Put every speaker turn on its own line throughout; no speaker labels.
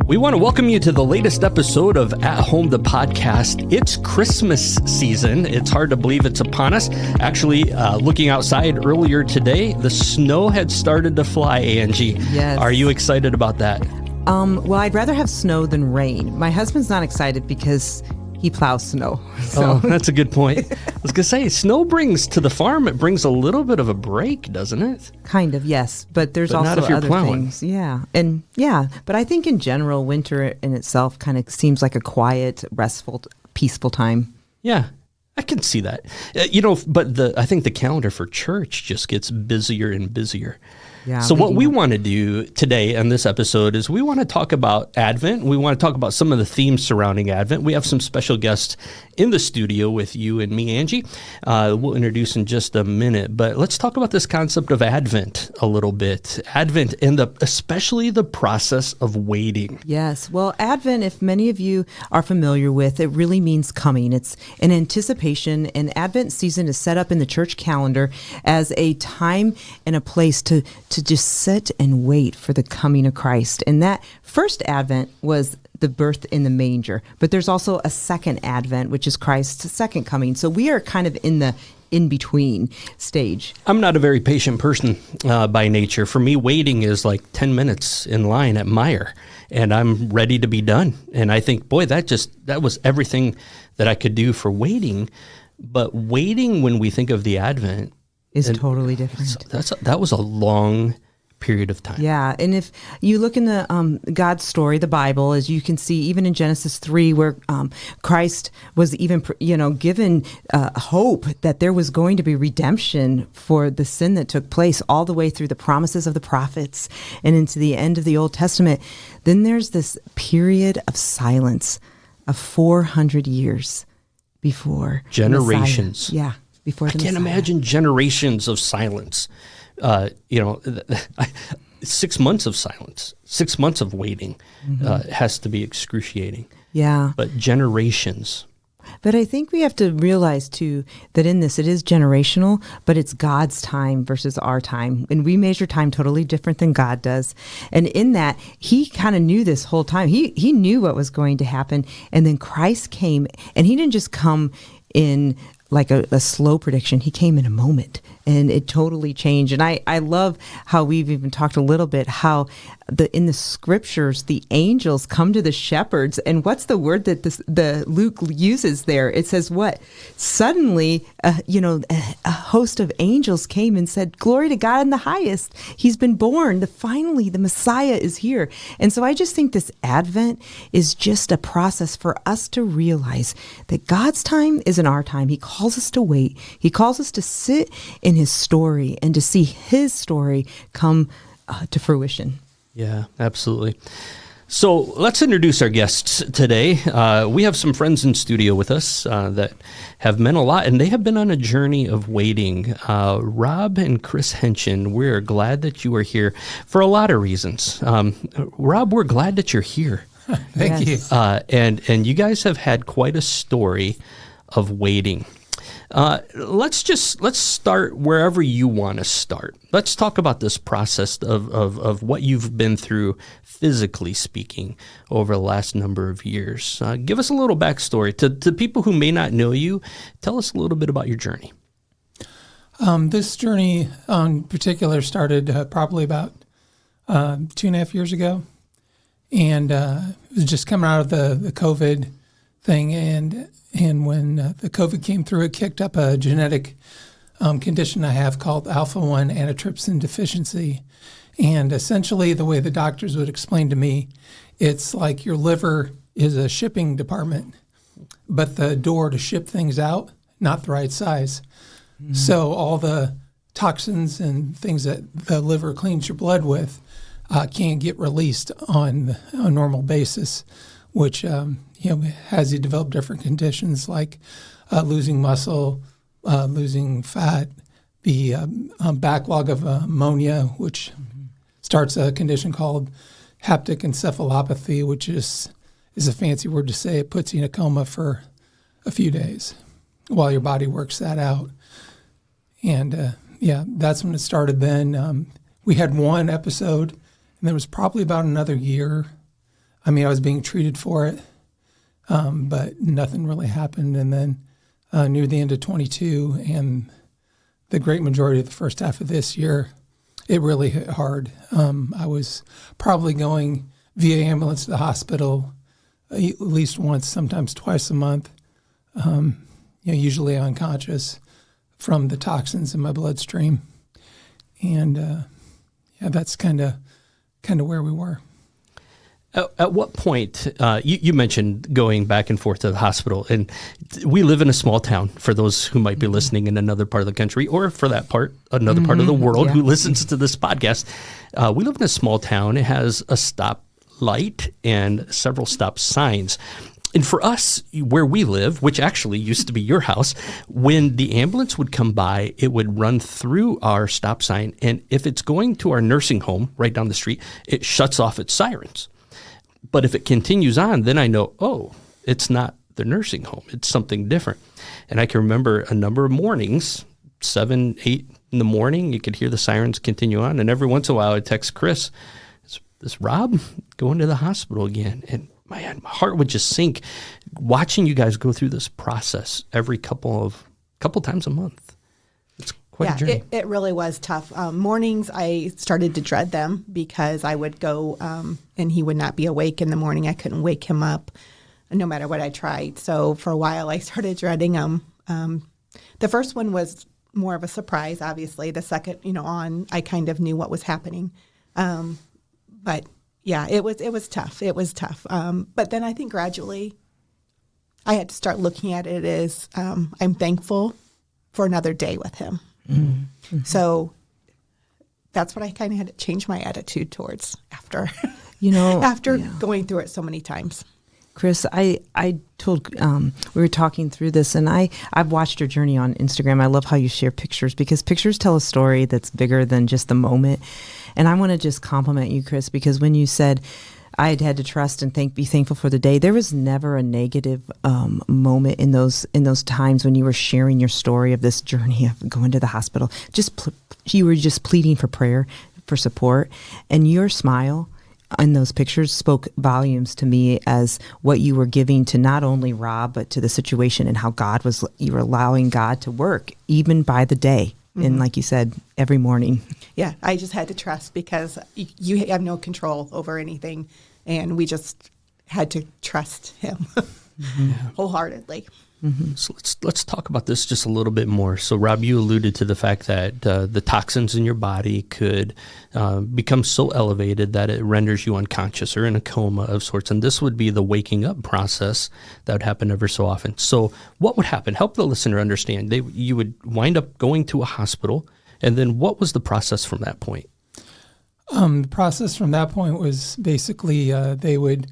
We want to welcome you to the latest episode of At Home, the podcast. It's Christmas season. It's hard to believe it's upon us. Actually, looking outside earlier today, the snow had started to fly, Angie.
Yes.
Are you excited about that?
Well, I'd rather have snow than rain. My husband's not excited because he plows snow.
So. Oh, that's a good point. I was going to say, snow brings to the farm, it brings a little bit of a break, doesn't it?
Kind of, yes. But there's also other things. Yeah. But I think in general, winter in itself kind of seems like a quiet, restful, peaceful time.
Yeah, I can see that. But I think the calendar for church just gets busier and busier. Yeah, so what we want to do today in this episode is we want to talk about Advent. We want to talk about some of the themes surrounding Advent. We have some special guests in the studio with you and me, Angie. We'll introduce in just a minute, but let's talk about this concept of Advent a little bit. Advent and especially the process of waiting.
Yes. Well, Advent, if many of you are familiar with, it really means coming. It's an anticipation, and Advent season is set up in the church calendar as a time and a place to just sit and wait for the coming of Christ. And that first Advent was the birth in the manger, but there's also a second Advent, which is Christ's second coming. So we are kind of in the in-between stage.
I'm not a very patient person by nature. For me, waiting is like 10 minutes in line at Meijer, and I'm ready to be done. And I think, boy, that was everything that I could do for waiting. But waiting, when we think of the Advent,
is totally different.
That was a long period of time.
Yeah, and if you look in the God's story, the Bible, as you can see, even in Genesis 3, where Christ was even given hope that there was going to be redemption for the sin that took place, all the way through the promises of the prophets and into the end of the Old Testament, then there's this period of silence of 400 years before
generations.
Messiah. Yeah. Before the
I can't imagine generations of silence. 6 months of silence, 6 months of waiting has to be excruciating.
Yeah.
But generations.
But I think we have to realize, too, that in this, it is generational, but it's God's time versus our time. And we measure time totally different than God does. And in that, he kind of knew this whole time. He knew what was going to happen. And then Christ came, and he didn't just come in like a slow prediction. He came in a moment, and it totally changed. And I love how we've even talked a little bit how in the scriptures, the angels come to the shepherds. And what's the word that the Luke uses there? It says what? Suddenly, a host of angels came and said, "Glory to God in the highest. He's been born. Finally, the Messiah is here." And so I just think this Advent is just a process for us to realize that God's time isn't our time. He calls us to wait. He calls us to sit in his story and to see his story come to fruition.
Yeah, absolutely. So let's introduce our guests today. We have some friends in studio with us that have meant a lot, and they have been on a journey of waiting. Rob and Kris Henschen, we're glad that you are here for a lot of reasons. Rob, we're glad that you're here.
Thank you.
And you guys have had quite a story of waiting. Let's start wherever you want to start. Let's talk about this process of what you've been through, physically speaking, over the last number of years. Give us a little backstory. To people who may not know you, tell us a little bit about your journey.
This journey in particular started probably about 2.5 years ago. And it was just coming out of the COVID thing, and when the COVID came through, it kicked up a genetic condition I have called alpha-1 antitrypsin deficiency. And essentially, the way the doctors would explain to me, it's like your liver is a shipping department, but the door to ship things out, not the right size. Mm-hmm. So all the toxins and things that the liver cleans your blood with can't get released on a normal basis, which has you develop different conditions like losing muscle, losing fat, the backlog of ammonia, which starts a condition called haptic encephalopathy, which is a fancy word to say. It puts you in a coma for a few days while your body works that out. And that's when it started then. We had one episode, and there was probably about another year I mean, I was being treated for it, but nothing really happened. And then near the end of 22 and the great majority of the first half of this year, it really hit hard. I was probably going via ambulance to the hospital at least once, sometimes twice a month, usually unconscious from the toxins in my bloodstream. And that's kind of where we were.
At what point, you mentioned going back and forth to the hospital, and we live in a small town, for those who might be listening in another part of the country, or for that part, another part of the world who listens to this podcast. We live in a small town. It has a stop light and several stop signs. And for us, where we live, which actually used to be your house, when the ambulance would come by, it would run through our stop sign. And if it's going to our nursing home right down the street, it shuts off its sirens. But if it continues on, then I know, it's not the nursing home. It's something different. And I can remember a number of mornings, 7, 8 in the morning, you could hear the sirens continue on. And every once in a while, I'd text Chris, is Rob going to the hospital again? And my heart would just sink watching you guys go through this process every couple times a month. It's quite a journey.
It really was tough. Mornings, I started to dread them because I would go and he would not be awake in the morning. I couldn't wake him up no matter what I tried. So for a while, I started dreading them. The first one was more of a surprise, obviously. The second, on, I kind of knew what was happening. But yeah, it was tough. It was tough. But then I think gradually I had to start looking at it as I'm thankful for another day with him. Mm-hmm. So that's what I kind of had to change my attitude towards after going through it so many times.
Kris, I told, we were talking through this, and I've watched your journey on Instagram. I love how you share pictures, because pictures tell a story that's bigger than just the moment. And I want to just compliment you, Kris, because when you said I had to trust and be thankful for the day, there was never a negative moment in those times when you were sharing your story of this journey of going to the hospital. You were just pleading for prayer, for support, and your smile in those pictures spoke volumes to me as what you were giving to not only Rob, but to the situation, and how you were allowing God to work even by the day. Mm-hmm. And like you said, every morning.
Yeah, I just had to trust, because you have no control over anything. And we just had to trust him wholeheartedly.
Mm-hmm. So let's talk about this just a little bit more. So Rob, you alluded to the fact that the toxins in your body could become so elevated that it renders you unconscious or in a coma of sorts. And this would be the waking up process that would happen ever so often. So what would happen? Help the listener understand. You would wind up going to a hospital. And then what was the process from that point?
The process from that point was basically they would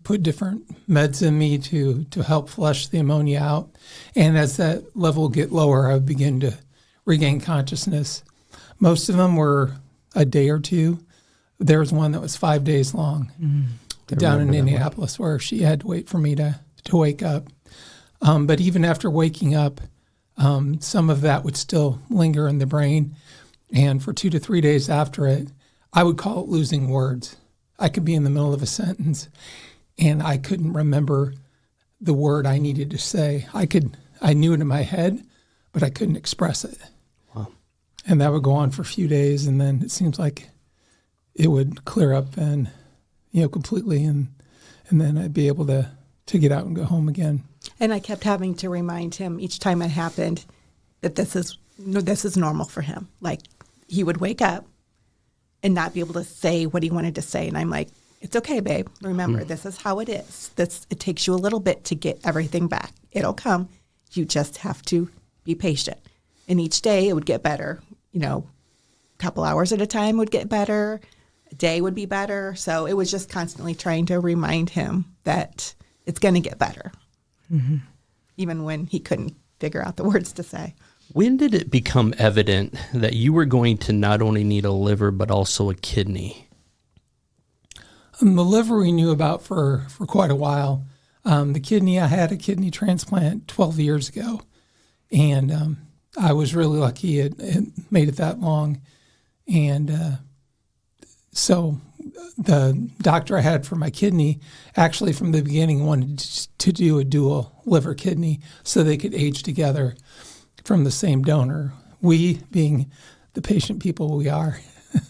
put different meds in me to help flush the ammonia out. And as that level would get lower, I would begin to regain consciousness. Most of them were a day or two. There was one that was 5 days long down in Indianapolis, where she had to wait for me to wake up. But even after waking up, some of that would still linger in the brain. And for 2 to 3 days after it, I would call it losing words. I could be in the middle of a sentence and I couldn't remember the word I needed to say. I knew it in my head, but I couldn't express it.
Wow.
And that would go on for a few days, and then it seems like it would clear up and completely, and then I'd be able to get out and go home again.
And I kept having to remind him each time it happened that this is normal for him. Like, he would wake up and not be able to say what he wanted to say. And I'm like, it's okay, babe. Remember, this is how it is. It takes you a little bit to get everything back. It'll come. You just have to be patient. And each day it would get better. A couple hours at a time would get better. A day would be better. So it was just constantly trying to remind him that it's going to get better. Mm-hmm. Even when he couldn't figure out the words to say.
When did it become evident that you were going to not only need a liver, but also a kidney?
The liver we knew about for quite a while. The kidney, I had a kidney transplant 12 years ago. And I was really lucky it made it that long. And so the doctor I had for my kidney actually from the beginning wanted to do a dual liver kidney so they could age together from the same donor. We, being the patient people we are,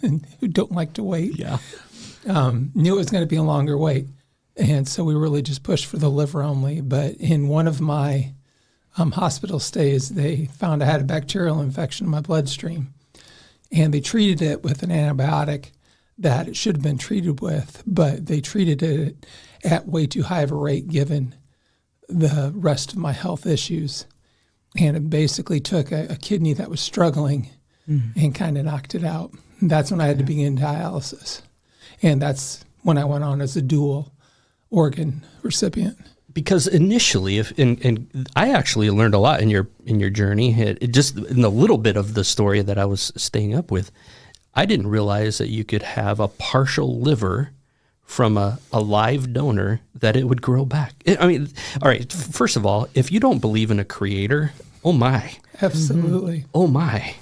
who don't like to wait, knew it was going to be a longer wait. And so we really just pushed for the liver only. But in one of my hospital stays, they found I had a bacterial infection in my bloodstream. And they treated it with an antibiotic that it should have been treated with, but they treated it at way too high of a rate given the rest of my health issues. And it basically took a kidney that was struggling and kind of knocked it out. And that's when I had to begin dialysis. And that's when I went on as a dual organ recipient.
Because initially, and I actually learned a lot in your journey. It just in a little bit of the story that I was staying up with, I didn't realize that you could have a partial liver from a live donor, that it would grow back. I mean, all right, first of all, if you don't believe in a creator, oh my.
Absolutely.
Oh my.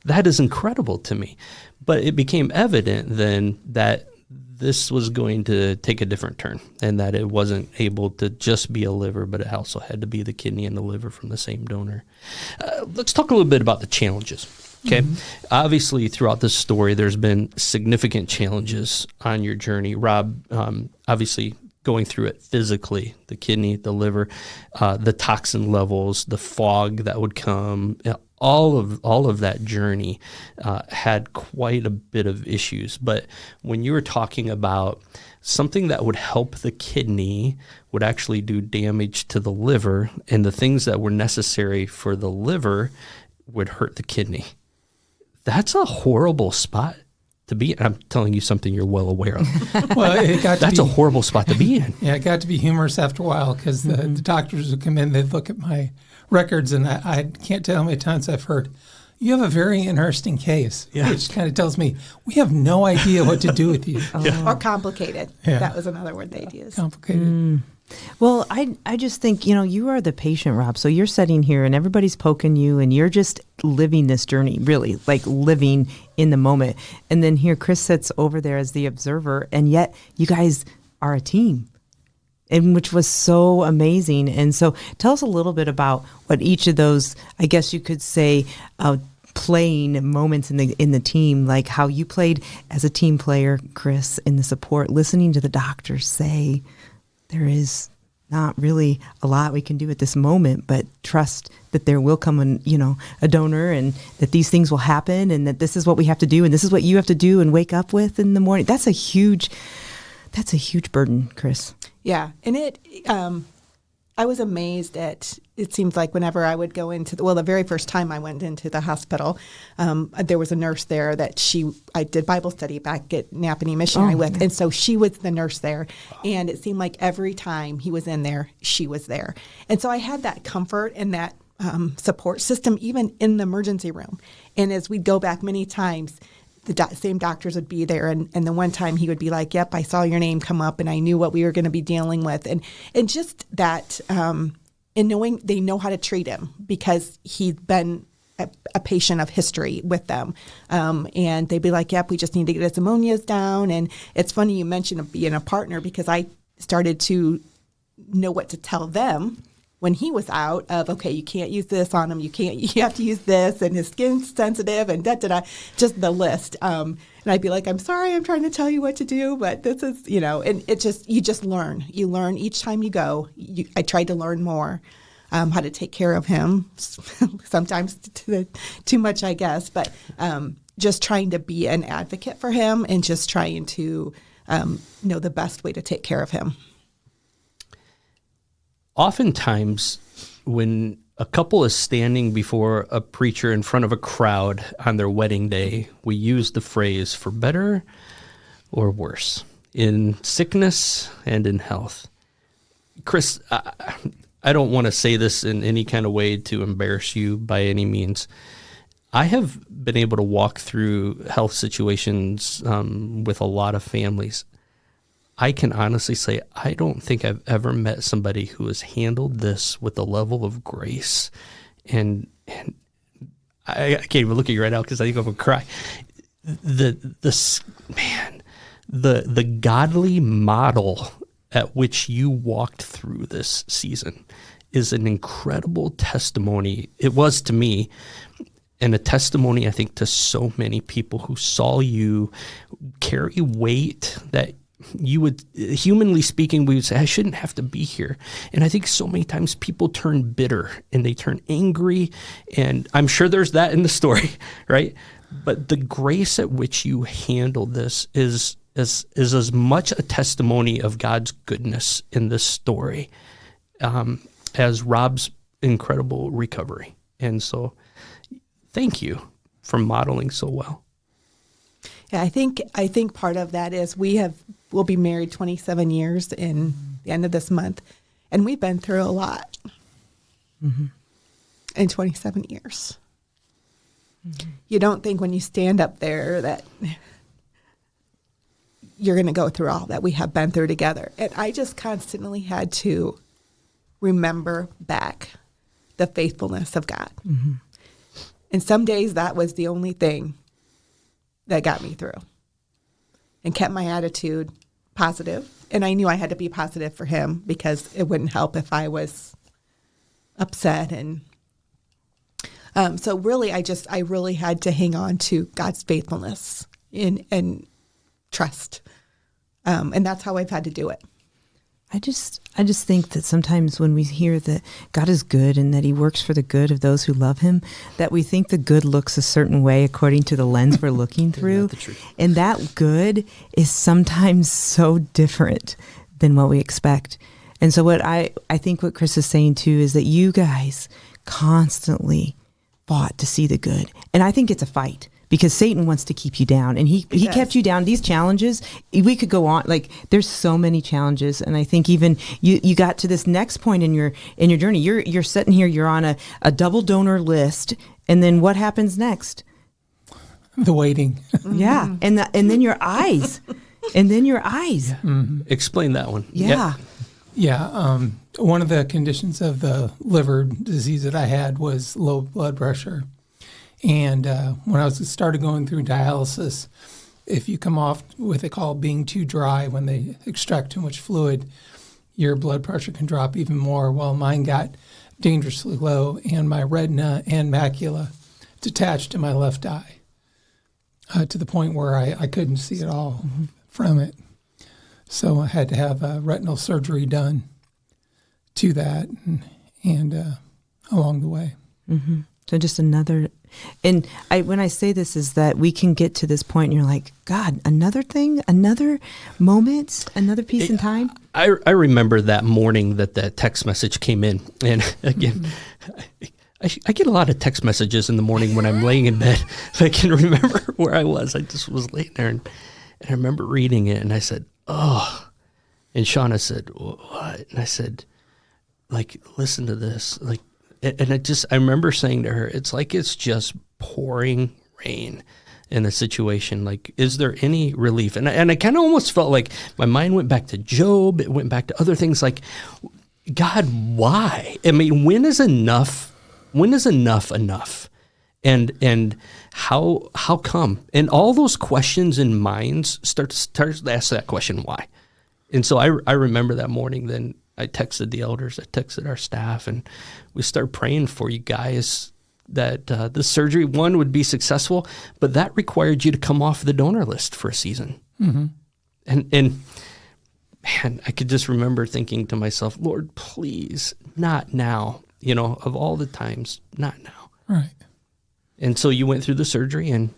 That is incredible to me. But it became evident then that this was going to take a different turn, and that it wasn't able to just be a liver, but it also had to be the kidney and the liver from the same donor. Let's talk a little bit about the challenges. Okay. Obviously, throughout this story, there's been significant challenges on your journey. Rob, obviously going through it physically, the kidney, the liver, the toxin levels, the fog that would come, all of that journey had quite a bit of issues. But when you were talking about something that would help the kidney would actually do damage to the liver, and the things that were necessary for the liver would hurt the kidney. That's a horrible spot to be in. I'm telling you something you're well aware of.
Well, that's
a horrible spot to be in.
Yeah, it got to be humorous after a while because the doctors would come in, they'd look at my records, and I can't tell how many times I've heard, you have a very interesting case, which kind of tells me we have no idea what to do with you.
Or complicated. Yeah. That was another word they'd use.
Complicated.
Well, I just think, you are the patient, Rob. So you're sitting here and everybody's poking you and you're just living this journey, really, like living in the moment. And then here Kris sits over there as the observer, and yet you guys are a team, and which was so amazing. And so tell us a little bit about what each of those, I guess you could say, playing moments in the team, like how you played as a team player, Kris, in the support, listening to the doctors say, there is not really a lot we can do at this moment, but trust that there will come a donor, and that these things will happen, and that this is what we have to do, and this is what you have to do and wake up with in the morning. That's a huge burden, Kris.
Yeah. And I was amazed at, it seems like whenever I would go into the very first time I went into the hospital, there was a nurse there that I did Bible study back at Napanee Missionary with. Yeah. And so she was the nurse there. And it seemed like every time he was in there, she was there. And so I had that comfort and that support system, even in the emergency room. And as we'd go back many times, the same doctors would be there. And the one time he would be like, yep, I saw your name come up and I knew what we were going to be dealing with. And just that, and knowing they know how to treat him because he's been a patient of history with them. And they'd be like, yep, we just need to get his ammonias down. And it's funny you mentioned being a partner, because I started to know what to tell them when he was out of, okay, you can't use this on him, you have to use this, and his skin's sensitive, and just the list. And I'd be like, I'm sorry, I'm trying to tell you what to do, but this is, and you just learn. You learn each time you go. I tried to learn more how to take care of him, sometimes too much, I guess, but just trying to be an advocate for him and just trying to know the best way to take care of him.
Oftentimes, when a couple is standing before a preacher in front of a crowd on their wedding day, we use the phrase for better or worse, in sickness and in health. Kris, I don't want to say this in any kind of way to embarrass you by any means. I have been able to walk through health situations with a lot of families. I can honestly say I don't think I've ever met somebody who has handled this with a level of grace, and I can't even look at you right now because I think I'm gonna cry. The the godly model at which you walked through this season is an incredible testimony. It was to me, and a testimony, I think, to so many people who saw you carry weight that you would, humanly speaking, we would say, I shouldn't have to be here. And I think so many times people turn bitter and they turn angry. And I'm sure there's that in the story, right? But the grace at which you handled this is as much a testimony of God's goodness in this story as Rob's incredible recovery. And so thank you for modeling so well.
Yeah, I think part of that is we'll be married 27 years in the end of this month, and we've been through a lot in 27 years. You don't think when you stand up there that you're going to go through all that we have been through together. And I just constantly had to remember back the faithfulness of God. And some days that was the only thing that got me through and kept my attitude positive. And I knew I had to be positive for him because it wouldn't help if I was upset. And so really, I really had to hang on to God's faithfulness and trust. And that's how I've had to do it.
I just think that sometimes when we hear that God is good and that he works for the good of those who love him, that we think the good looks a certain way according to the lens we're looking through. And that good is sometimes so different than what we expect. And so what I think what Kris is saying too is that you guys constantly fought to see the good. And I think it's a fight. Because Satan wants to keep you down, and he kept you down. These challenges, we could go on. Like there's so many challenges, and I think even you got to this next point in your journey. You're sitting here. You're on a double donor list, and then what happens next?
The waiting.
Yeah, and then your eyes, and then your eyes.
Yeah. Mm-hmm. Explain that one.
Yeah.
Yep.
Yeah. One of the conditions of the liver disease that I had was low blood pressure. And when I started going through dialysis, if you come off what they call being too dry, when they extract too much fluid, your blood pressure can drop even more. Well, mine got dangerously low, and my retina and macula detached to my left eye to the point where I couldn't see at all from it. So I had to have retinal surgery done to that and along the way.
Mm-hmm. So just another, and when I say this is that we can get to this point and you're like, God, another thing, another moment, another piece in time.
I remember that morning that text message came in. And again, I get a lot of text messages in the morning when I'm laying in bed. I can remember where I was. I just was laying there and I remember reading it and I said, oh, and Shauna said, what? And I said, like, listen to this. Like, and I remember saying to her, it's like it's just pouring rain in the situation. Like, is there any relief? And I kind of almost felt like my mind went back to Job. It went back to other things like, God, why? I mean, when is enough? When is enough enough? And how come? And all those questions in minds start to ask that question, why? And so I remember that morning then, I texted the elders, I texted our staff, and we started praying for you guys that the surgery, one, would be successful, but that required you to come off the donor list for a season. Mm-hmm. And man, I could just remember thinking to myself, Lord, please, not now, of all the times, not now.
Right.
And so you went through the surgery and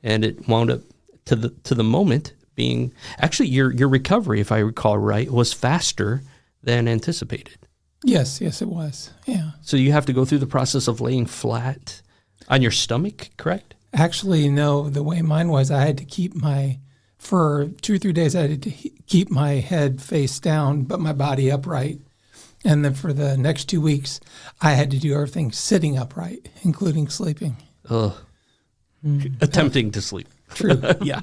it wound up to the moment being, actually your recovery, if I recall right, was faster than anticipated.
Yes, it was. Yeah.
So you have to go through the process of laying flat on your stomach, correct?
Actually, no. The way mine was, I had to keep for 2 or 3 days, I had to keep my head face down, but my body upright. And then for the next 2 weeks, I had to do everything sitting upright, including sleeping.
Attempting to sleep.
True.
Yeah.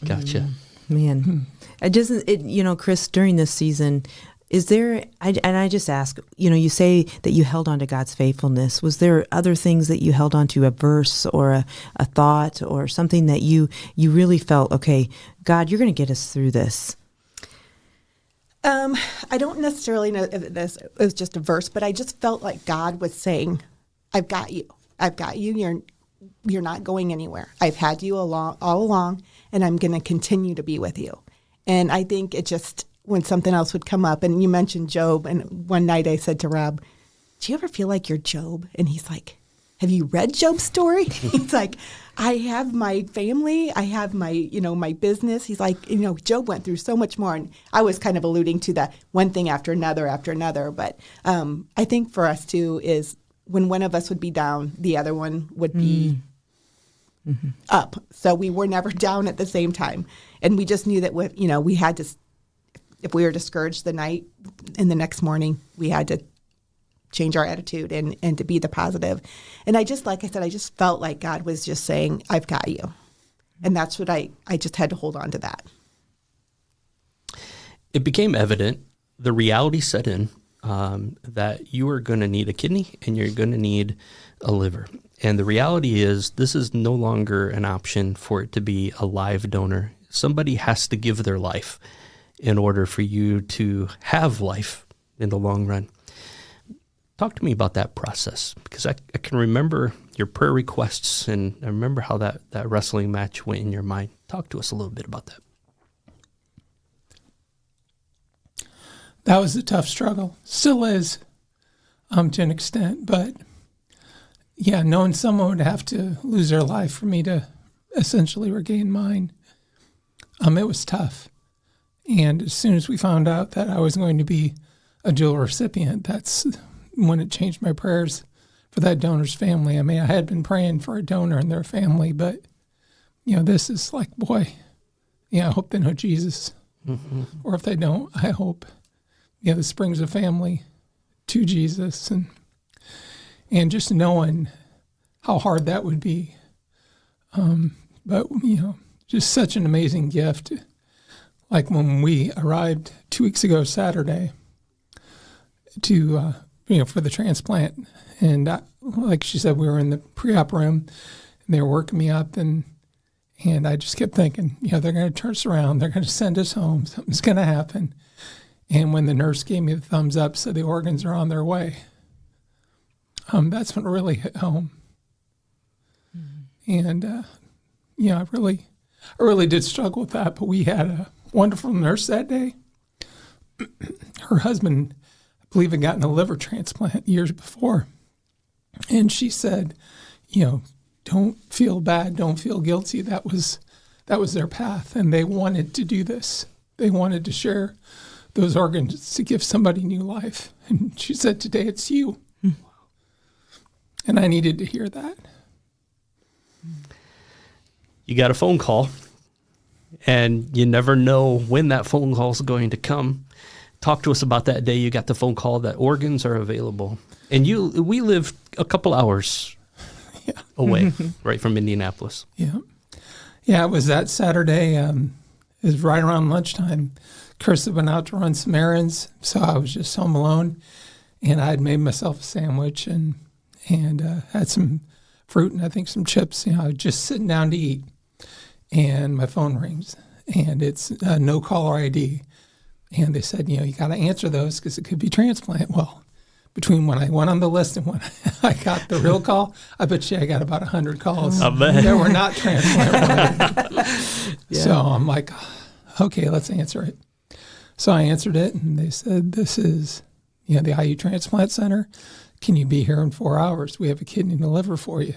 Gotcha.
Man, Kris, during this season, Is there, and I just ask, you say that you held on to God's faithfulness. Was there other things that you held on to, a verse or a thought or something that you really felt, okay, God, you're going to get us through this?
I don't necessarily know if this was just a verse, but I just felt like God was saying, I've got you. I've got you. You're not going anywhere. I've had you all along, and I'm going to continue to be with you. And I think it just, when something else would come up, and you mentioned Job, and one night I said to Rob, do you ever feel like you're Job? And he's like, have you read Job's story? He's like, I have my family, I have my, my business. He's like, Job went through so much more. And I was kind of alluding to that one thing after another. But I think for us too is when one of us would be down, the other one would be up. So we were never down at the same time. And we just knew that we had to, if we were discouraged the night and the next morning, we had to change our attitude and to be the positive. And I just, like I said, I just felt like God was just saying, I've got you. And that's what I just had to hold on to that.
It became evident, the reality set in, that you are going to need a kidney and you're going to need a liver. And the reality is this is no longer an option for it to be a live donor. Somebody has to give their life in order for you to have life in the long run. Talk to me about that process, because I can remember your prayer requests, and I remember how that wrestling match went in your mind. Talk to us a little bit about that.
That was a tough struggle. Still is, to an extent. But, yeah, knowing someone would have to lose their life for me to essentially regain mine, it was tough. And as soon as we found out that I was going to be a dual recipient, that's when it changed my prayers for that donor's family. I mean, I had been praying for a donor and their family, but, this is like, boy, I hope they know Jesus. Mm-hmm. Or if they don't, I hope, this brings a family to Jesus. And just knowing how hard that would be. But, just such an amazing gift. Like when we arrived 2 weeks ago Saturday to, for the transplant. And like she said, we were in the pre-op room and they were working me up and I just kept thinking, they're going to turn us around. They're going to send us home. Something's going to happen. And when the nurse gave me the thumbs up, said the organs are on their way, that's when it really hit home. Mm-hmm. And, I really did struggle with that, but we had a wonderful nurse that day. Her husband, I believe, had gotten a liver transplant years before. And she said, don't feel bad, don't feel guilty. That was their path. And they wanted to do this. They wanted to share those organs to give somebody new life. And she said, today it's you. Mm-hmm. And I needed to hear that.
You got a phone call, and you never know when that phone call is going to come. Talk to us about that day you got the phone call that organs are available. And we live a couple hours away, right from Indianapolis.
Yeah. Yeah, it was that Saturday. It was right around lunchtime. Kris had been out to run some errands, so I was just home alone. And I had made myself a sandwich and had some fruit and I think some chips. I was just sitting down to eat. And my phone rings, and it's no caller ID. And they said, you got to answer those because it could be transplant. Well, between when I went on the list and when I got the real call, I bet you I got about 100 calls that were not transplant related. So I'm like, okay, let's answer it. So I answered it, and they said, this is the IU Transplant Center. Can you be here in 4 hours? We have a kidney and a liver for you.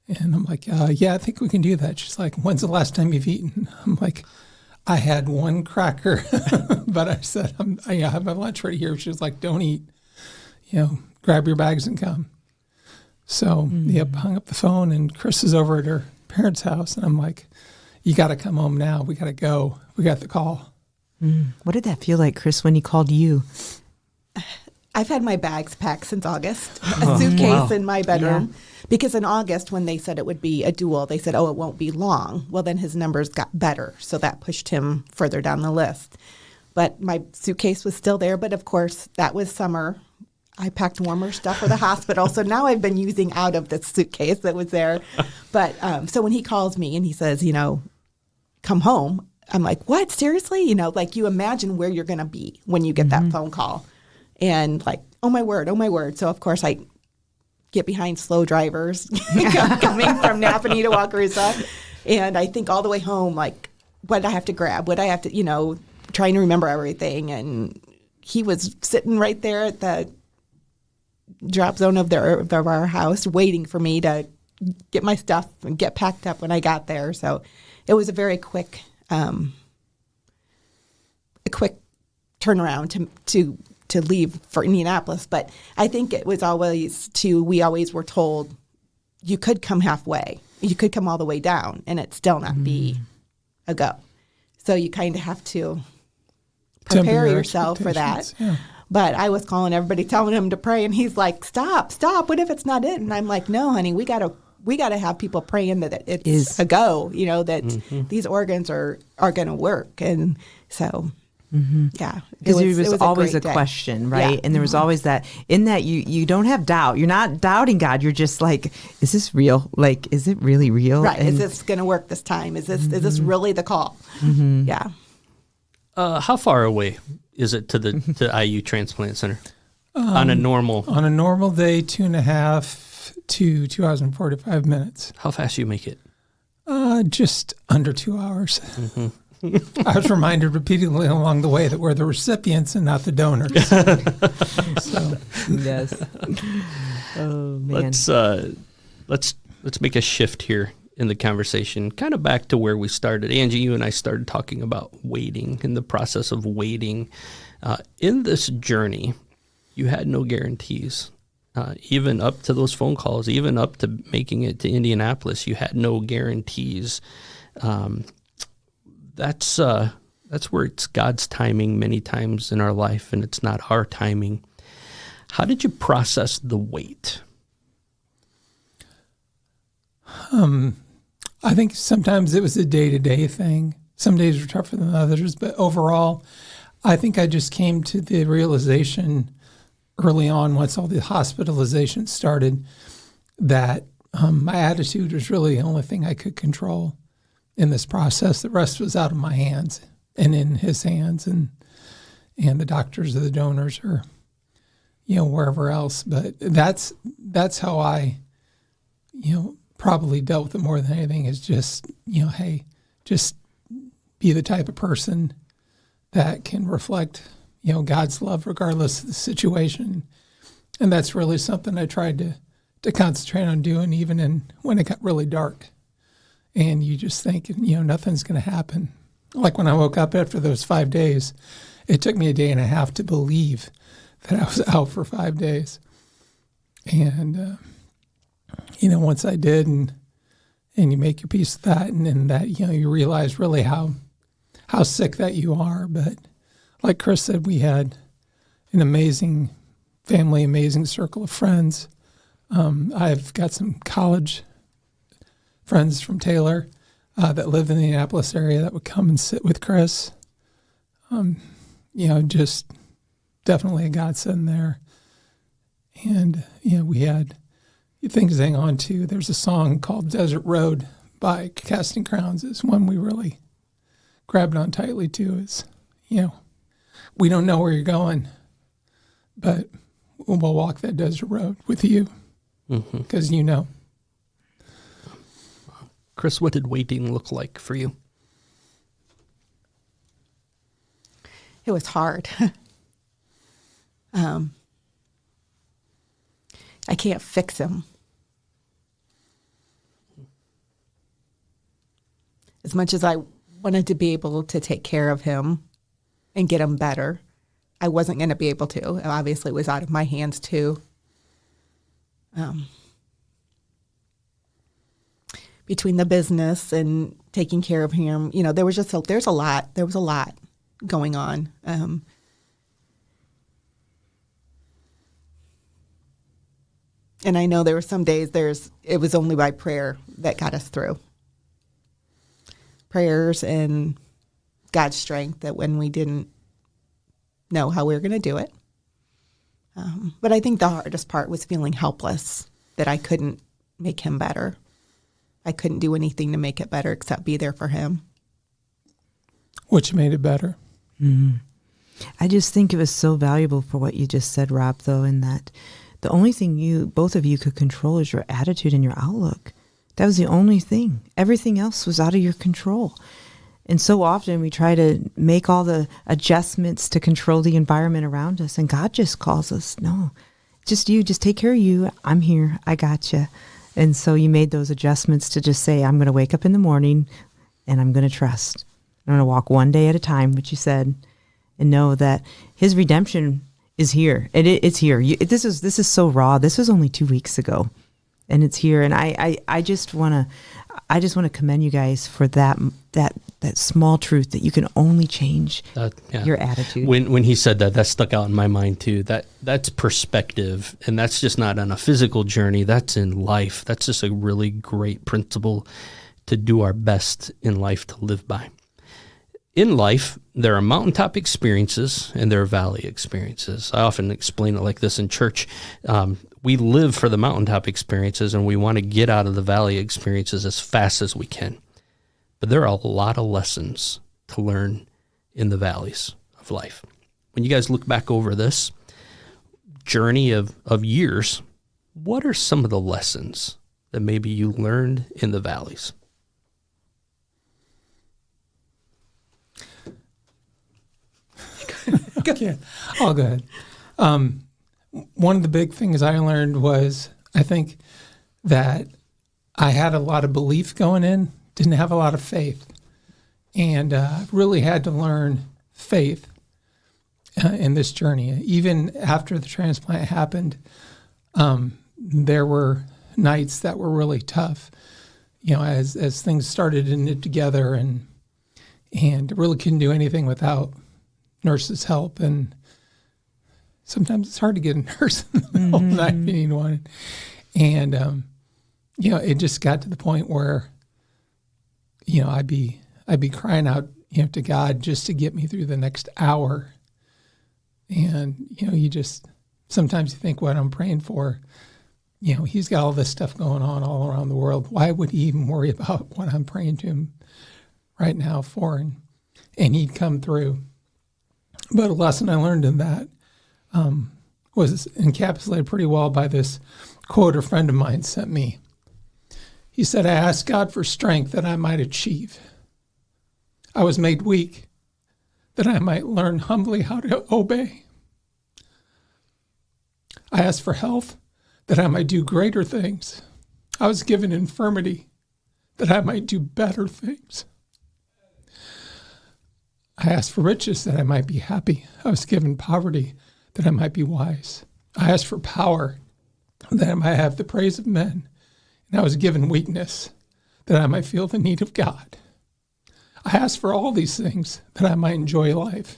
And I'm like, yeah, I think we can do that. She's like, when's the last time you've eaten? I'm like, I had one cracker, but I said, I have my lunch right here. She was like, don't eat, grab your bags and come. So, hung up the phone, and Kris is over at her parents' house. And I'm like, you got to come home now. We got to go. We got the call.
What did that feel like, Kris, when he called you?
I've had my bags packed since August, a suitcase in my bedroom. Yeah. Because in August, when they said it would be a dual, they said, it won't be long. Well, then his numbers got better, so that pushed him further down the list. but my suitcase was still there. But of course, that was summer. I packed warmer stuff for the hospital. So now I've been using out of the suitcase that was there. But so when he calls me and he says, come home, I'm like, what? Seriously? Like you imagine where you're going to be when you get that phone call. And like, oh my word. So of course I get behind slow drivers coming from Napanee to Wakarusa. And I think all the way home, like, what did I have to grab? What I have to, trying to remember everything. And he was sitting right there at the drop zone of our house waiting for me to get my stuff and get packed up when I got there. So it was a very quick turnaround to leave for Indianapolis. But I think it was always we always were told you could come halfway. You could come all the way down and it still not be a go. So you kind of have to prepare yourself for that. Yeah. But I was calling everybody, telling him to pray, and he's like, stop. What if it's not it? And I'm like, no, honey, we gotta have people praying that it's a go, that these organs are going to work. And so, yeah.
Because it was always a question, right? Yeah. And there was always that, in that you don't have doubt. You're not doubting God. You're just like, is this real? Like, is it really real?
Right. Is this going to work this time? Is this really the call? Yeah.
How far away is it to the IU Transplant Center on a normal
day? 2.5 to 2 hours and 45 minutes.
How fast do you make it?
Just under 2 hours. I was reminded repeatedly along the way that we're the recipients and not the donors. So
yes. Oh man.
Let's make a shift here in the conversation, kind of back to where we started. Angie, you and I started talking about waiting and the process of waiting. In this journey, you had no guarantees. Even up to those phone calls, even up to making it to Indianapolis, you had no guarantees. That's where it's God's timing many times in our life, and it's not our timing. How did you process the wait?
I think sometimes it was a day-to-day thing. Some days were tougher than others, but overall, I think I just came to the realization early on, once all the hospitalization started, that my attitude was really the only thing I could control in this process. The rest was out of my hands and in his hands, and the doctors or the donors or wherever else. But that's how I probably dealt with it more than anything, is just hey, just be the type of person that can reflect God's love regardless of the situation. And that's really something I tried to concentrate on doing, even when it got really dark. And you just think, nothing's going to happen. Like when I woke up after those 5 days, it took me a day and a half to believe that I was out for 5 days. And, once I did, and you make your peace with that, and then that, you realize really how sick that you are. But like Kris said, we had an amazing family, amazing circle of friends. I've got some college friends from Taylor that live in the Indianapolis area that would come and sit with Kris. Just definitely a godsend there. And, we had things to hang on to. There's a song called Desert Road by Casting Crowns. It's one we really grabbed on tightly to. Is, we don't know where you're going, but we'll walk that desert road with you, because
Kris, what did waiting look like for you?
It was hard. I can't fix him. As much as I wanted to be able to take care of him and get him better, I wasn't going to be able to. Obviously, it was out of my hands too. Between the business and taking care of him, there was a lot going on. And I know there were some days it was only by prayer that got us through. Prayers and God's strength, that when we didn't know how we were going to do it. But I think the hardest part was feeling helpless, that I couldn't make him better. I couldn't do anything to make it better except be there for him.
Which made it better.
Mm-hmm. I just think it was so valuable for what you just said, Rob, though, in that the only thing both of you could control is your attitude and your outlook. That was the only thing. Everything else was out of your control. And so often we try to make all the adjustments to control the environment around us. And God just calls us, no, just you, just take care of you. I'm here. I got you. And so you made those adjustments to just say, I'm going to wake up in the morning and I'm going to trust. I'm going to walk one day at a time, which you said, and know that his redemption is here. It's here. This is so raw. This was only 2 weeks ago, and it's here. And I just want to commend you guys for that small truth that you can only change your attitude.
When he said that stuck out in my mind too. That's perspective, and that's just not on a physical journey. That's in life. That's just a really great principle to do our best in life to live by. In life, there are mountaintop experiences and there are valley experiences. I often explain it like this in church. We live for the mountaintop experiences and we want to get out of the valley experiences as fast as we can. But there are a lot of lessons to learn in the valleys of life. When you guys look back over this journey of years, what are some of the lessons that maybe you learned in the valleys?
Okay, I'll go ahead. One of the big things I learned was, I think that I had a lot of belief going in, didn't have a lot of faith, and really had to learn faith in this journey. Even after the transplant happened, there were nights that were really tough, as things started to knit together, and really couldn't do anything without nurses' help, and sometimes it's hard to get a nurse in the middle of the night if you need one. And it just got to the point where I'd be crying out to God just to get me through the next hour. And you just sometimes you think what I'm praying for, he's got all this stuff going on all around the world. Why would he even worry about what I'm praying to him right now for? And he'd come through. But a lesson I learned in that was encapsulated pretty well by this quote a friend of mine sent me. He said, I asked God for strength that I might achieve. I was made weak that I might learn humbly how to obey. I asked for health that I might do greater things. I was given infirmity that I might do better things. I asked for riches that I might be happy. I was given poverty that I might be wise. I asked for power that I might have the praise of men. And I was given weakness that I might feel the need of God. I asked for all these things that I might enjoy life.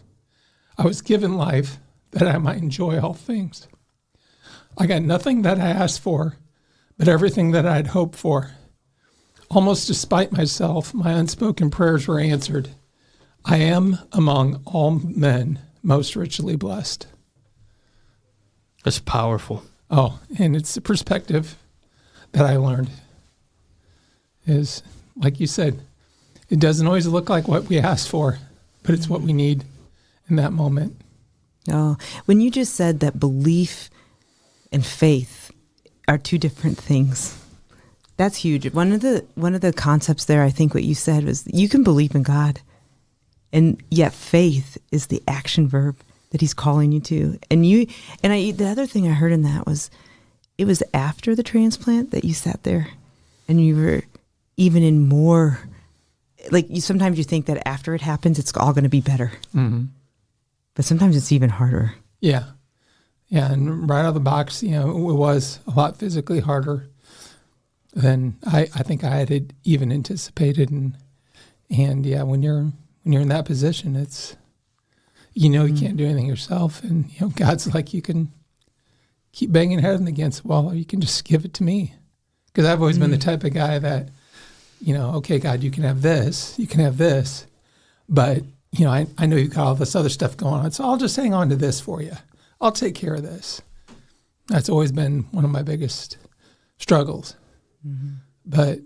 I was given life that I might enjoy all things. I got nothing that I asked for, but everything that I'd hoped for. Almost despite myself, my unspoken prayers were answered. I am among all men most richly blessed.
That's powerful.
Oh, and it's the perspective that I learned is, like you said, it doesn't always look like what we asked for, but it's what we need in that moment.
Oh, when you just said that belief and faith are two different things, that's huge. One of the concepts there, I think what you said was you can believe in God, and yet faith is the action verb that he's calling you to. The other thing I heard in that was it was after the transplant that you sat there and you were even in more, sometimes you think that after it happens, it's all going to be better. Mm-hmm. But sometimes it's even harder.
Yeah. Yeah. And right out of the box, it was a lot physically harder than I think I had even anticipated. And yeah, when you're in that position, it's, you can't do anything yourself. And, God's like, you can keep banging head against the wall, or you can just give it to me. Because I've always been the type of guy that, okay, God, you can have this, but I know you've got all this other stuff going on, so I'll just hang on to this for you. I'll take care of this. That's always been one of my biggest struggles. Mm-hmm. But,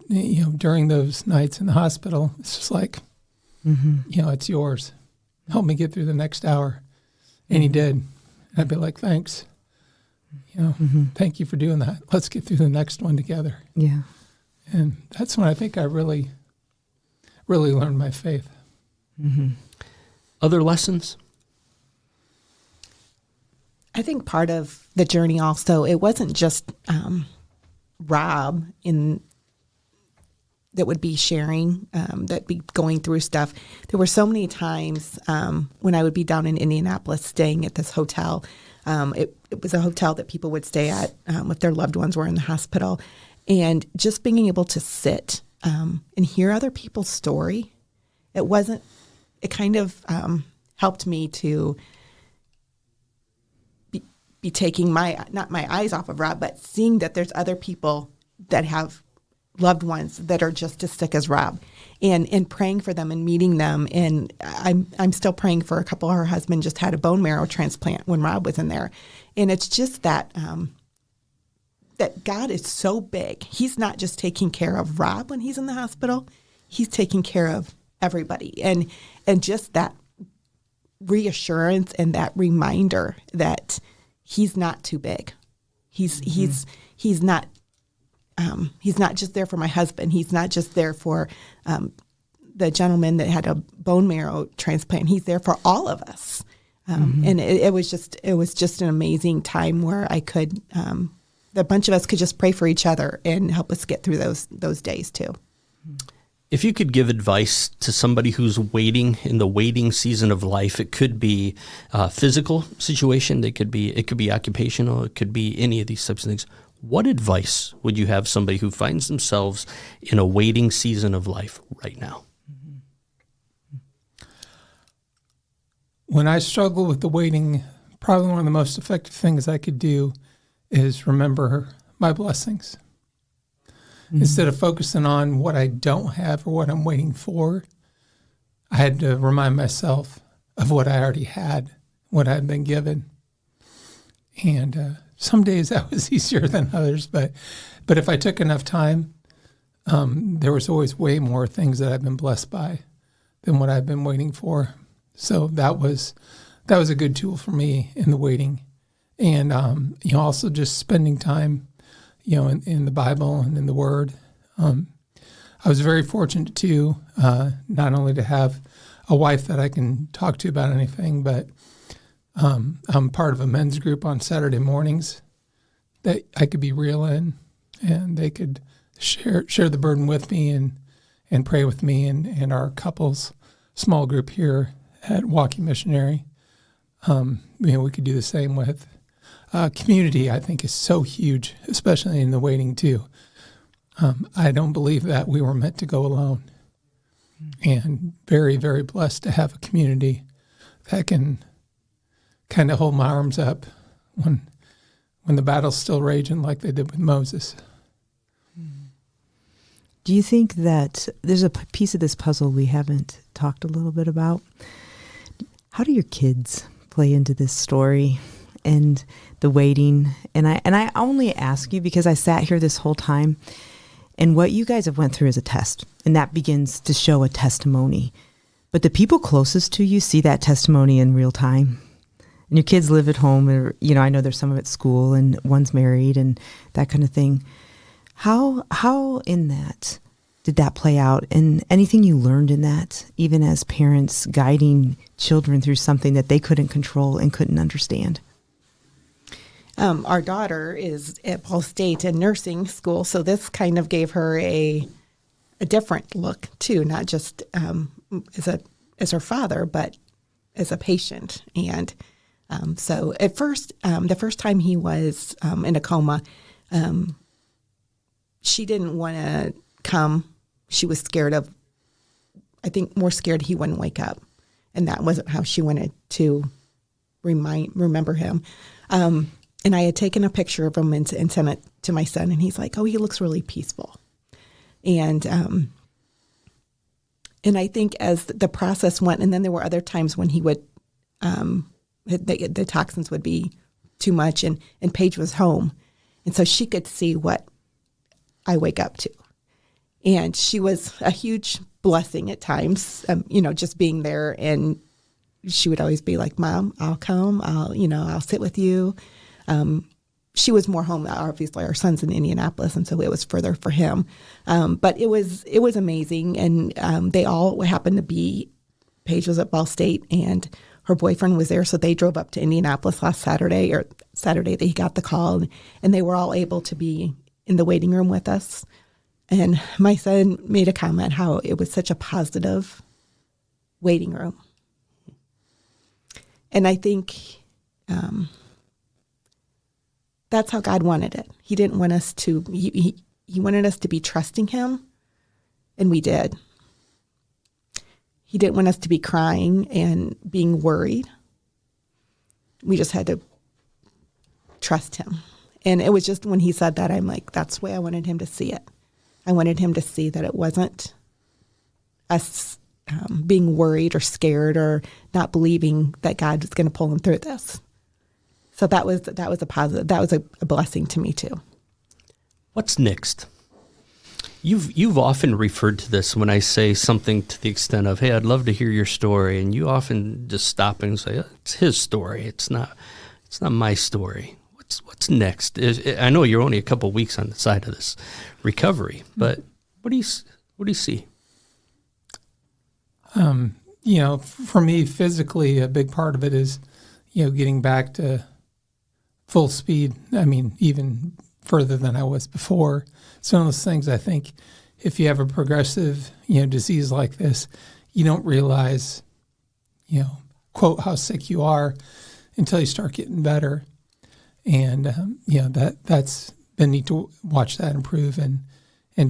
during those nights in the hospital, it's just like, it's yours. Help me get through the next hour. And he did. And I'd be like, thanks. Thank you for doing that. Let's get through the next one together.
Yeah.
And that's when I think I really, really learned my faith.
Mm-hmm. Other lessons?
I think part of the journey also, it wasn't just Rob that would be sharing, that be going through stuff. There were so many times when I would be down in Indianapolis staying at this hotel. It was a hotel that people would stay at if their loved ones were in the hospital. And just being able to sit and hear other people's story, it kind of helped me to be taking not my eyes off of Rob, but seeing that there's other people that have loved ones that are just as sick as Rob, and praying for them and meeting them. And I'm still praying for a couple. Her husband just had a bone marrow transplant when Rob was in there. And it's just that that God is so big. He's not just taking care of Rob when he's in the hospital. He's taking care of everybody. And just that reassurance and that reminder that he's not too big. He's not just there for my husband. He's not just there for the gentleman that had a bone marrow transplant. He's there for all of us. And it was just an amazing time where I could, a bunch of us could just pray for each other and help us get through those days too.
If you could give advice to somebody who's waiting in the waiting season of life, it could be a physical situation, it could be occupational, it could be any of these types of things. What advice would you have somebody who finds themselves in a waiting season of life right now?
When I struggle with the waiting, probably one of the most effective things I could do is remember my blessings. Instead of focusing on what I don't have or what I'm waiting for, I had to remind myself of what I already had, what I'd been given. And some days that was easier than others, but if I took enough time, there was always way more things that I've been blessed by than what I've been waiting for. So that was a good tool for me in the waiting. And also just spending time in the Bible and in the Word. I was very fortunate too, not only to have a wife that I can talk to about anything, but I'm part of a men's group on Saturday mornings that I could be real in, and they could share the burden with me and pray with me, and our couples small group here at Walking Missionary. We could do the same with community. I think is so huge, especially in the waiting too. I don't believe that we were meant to go alone, and very, very blessed to have a community that can kind of hold my arms up when the battle's still raging like they did with Moses.
Do you think that there's a piece of this puzzle we haven't talked a little bit about? How do your kids play into this story and the waiting? And I only ask you because I sat here this whole time, and what you guys have went through is a test, and that begins to show a testimony. But the people closest to you see that testimony in real time. And your kids live at home, or I know there's some of it at school, and one's married, and that kind of thing. How in that did that play out? And anything you learned in that, even as parents guiding children through something that they couldn't control and couldn't understand?
Our daughter is at Ball State in nursing school, so this kind of gave her a different look too, not just as her father, but as a patient. And so at first, the first time he was in a coma, she didn't want to come. She was scared of, I think, more scared he wouldn't wake up, and that wasn't how she wanted to remember him. And I had taken a picture of him and sent it to my son, and he's like, "Oh, he looks really peaceful." And And I think as the process went, and then there were other times when he would, the toxins would be too much, and Paige was home. And so she could see what I wake up to. And she was a huge blessing at times, just being there. And she would always be like, Mom, I'll come. I'll sit with you. She was more home. Obviously, our son's in Indianapolis, and so it was further for him. But it was amazing. And they all happened to be, Paige was at Ball State, and her boyfriend was there. So they drove up to Indianapolis last Saturday that he got the call. And they were all able to be in the waiting room with us. And my son made a comment how it was such a positive waiting room. And I think that's how God wanted it. He didn't want us to, he wanted us to be trusting him, and we did. He didn't want us to be crying and being worried. We just had to trust him. And it was just when he said that, I'm like, that's the way I wanted him to see it. I wanted him to see that it wasn't us being worried or scared or not believing that God was going to pull him through this. So that was a positive. That was a blessing to me too.
What's next? You've often referred to this when I say something to the extent of, "Hey, I'd love to hear your story," and you often just stop and say, "It's his story. It's not my story." What's next? I know you're only a couple of weeks on the side of this recovery, but what do you see?
For me, physically, a big part of it is, getting back to full speed. I mean, even further than I was before. It's one of those things, I think, if you have a progressive, disease like this, you don't realize, quote, how sick you are until you start getting better. And, that's been neat to watch that improve and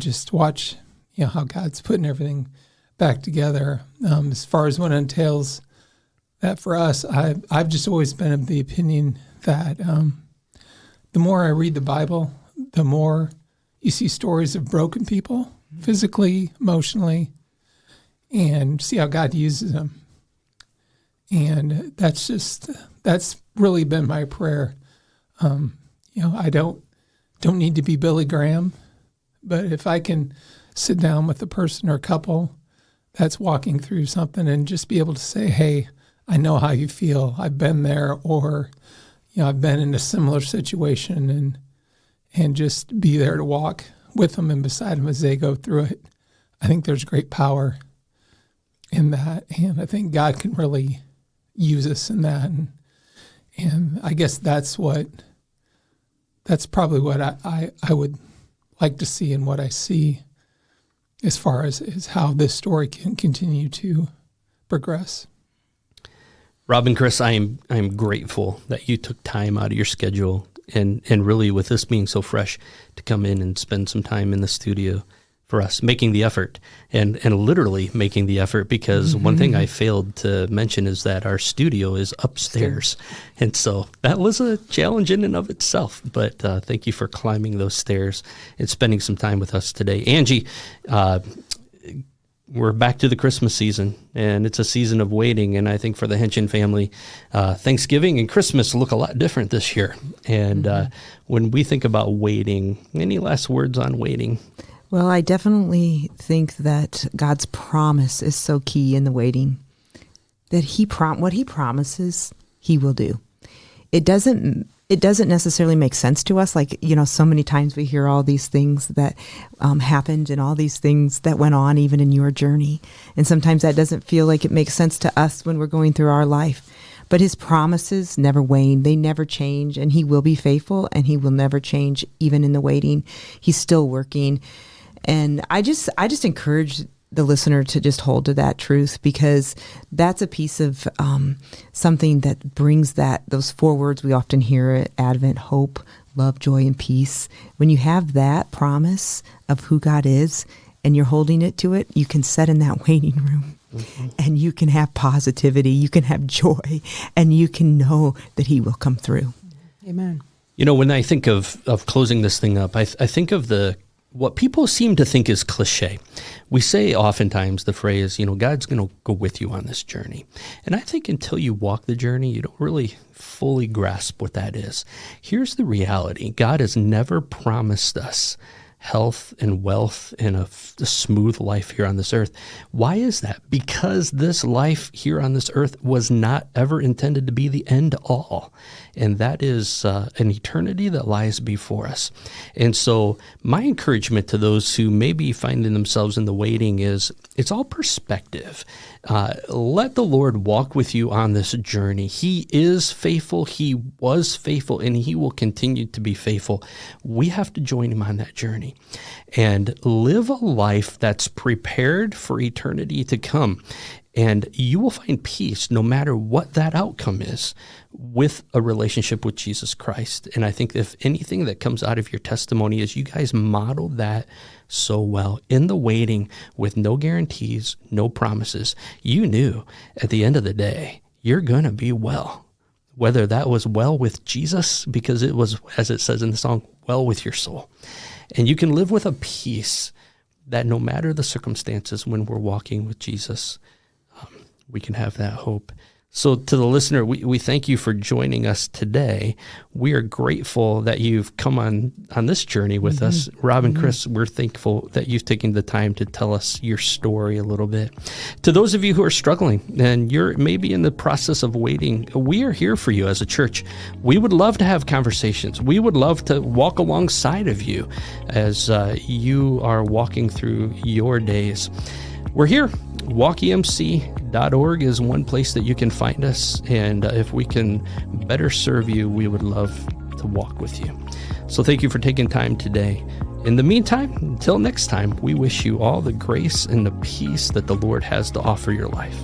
just watch, how God's putting everything back together. As far as what entails that for us, I've just always been of the opinion that the more I read the Bible, the more you see stories of broken people, physically, emotionally, and see how God uses them. And that's really been my prayer. I don't need to be Billy Graham, but if I can sit down with a person or a couple that's walking through something and just be able to say, "Hey, I know how you feel. I've been there," or, I've been in a similar situation, and just be there to walk with them and beside them as they go through it. I think there's great power in that, and I think God can really use us in that. And I guess that's probably what I would like to see, and what I see as far as how this story can continue to progress.
Rob and Chris, I am grateful that you took time out of your schedule and really, with this being so fresh, to come in and spend some time in the studio for us, making the effort and literally making the effort, because one thing I failed to mention is that our studio is upstairs. And so that was a challenge in and of itself. But thank you for climbing those stairs and spending some time with us today. Angie, we're back to the Christmas season, and it's a season of waiting. And I think for the Henschen family, Thanksgiving and Christmas look a lot different this year. And when we think about waiting, any last words on waiting?
Well, I definitely think that God's promise is so key in the waiting, that what he promises, he will do. It doesn't necessarily make sense to us. Like, so many times we hear all these things that happened and all these things that went on even in your journey. And sometimes that doesn't feel like it makes sense to us when we're going through our life. But his promises never wane. They never change. And he will be faithful, and he will never change even in the waiting. He's still working. And I just encourage the listener to just hold to that truth, because that's a piece of something that brings those 4 words we often hear at Advent: hope, love, joy, and peace. When you have that promise of who God is and you're holding it to it, you can sit in that waiting room and you can have positivity, you can have joy, and you can know that he will come through.
Amen.
When I think of closing this thing up, I think of the what people seem to think is cliche. We say oftentimes the phrase, God's going to go with you on this journey. And I think until you walk the journey, you don't really fully grasp what that is. Here's the reality. God has never promised us health and wealth and a smooth life here on this earth. Why is that? Because this life here on this earth was not ever intended to be the end all. And that is an eternity that lies before us. And so my encouragement to those who may be finding themselves in the waiting is it's all perspective. Let the Lord walk with you on this journey. He is faithful. He was faithful, and he will continue to be faithful. We have to join him on that journey and live a life that's prepared for eternity to come. And you will find peace no matter what that outcome is with a relationship with Jesus Christ. And I think if anything that comes out of your testimony is you guys modeled that so well in the waiting with no guarantees, no promises. You knew at the end of the day, you're going to be well. Whether that was well with Jesus, because it was, as it says in the song, well with your soul. And you can live with a peace that no matter the circumstances when we're walking with Jesus, we can have that hope. So to the listener, we thank you for joining us today. We are grateful that you've come on this journey with us. Rob and Chris, we're thankful that you've taken the time to tell us your story a little bit. To those of you who are struggling and you're maybe in the process of waiting, we are here for you as a church. We would love to have conversations. We would love to walk alongside of you as you are walking through your days. We're here. WalkEMC.org is one place that you can find us. And if we can better serve you, we would love to walk with you. So thank you for taking time today. In the meantime, until next time, we wish you all the grace and the peace that the Lord has to offer your life.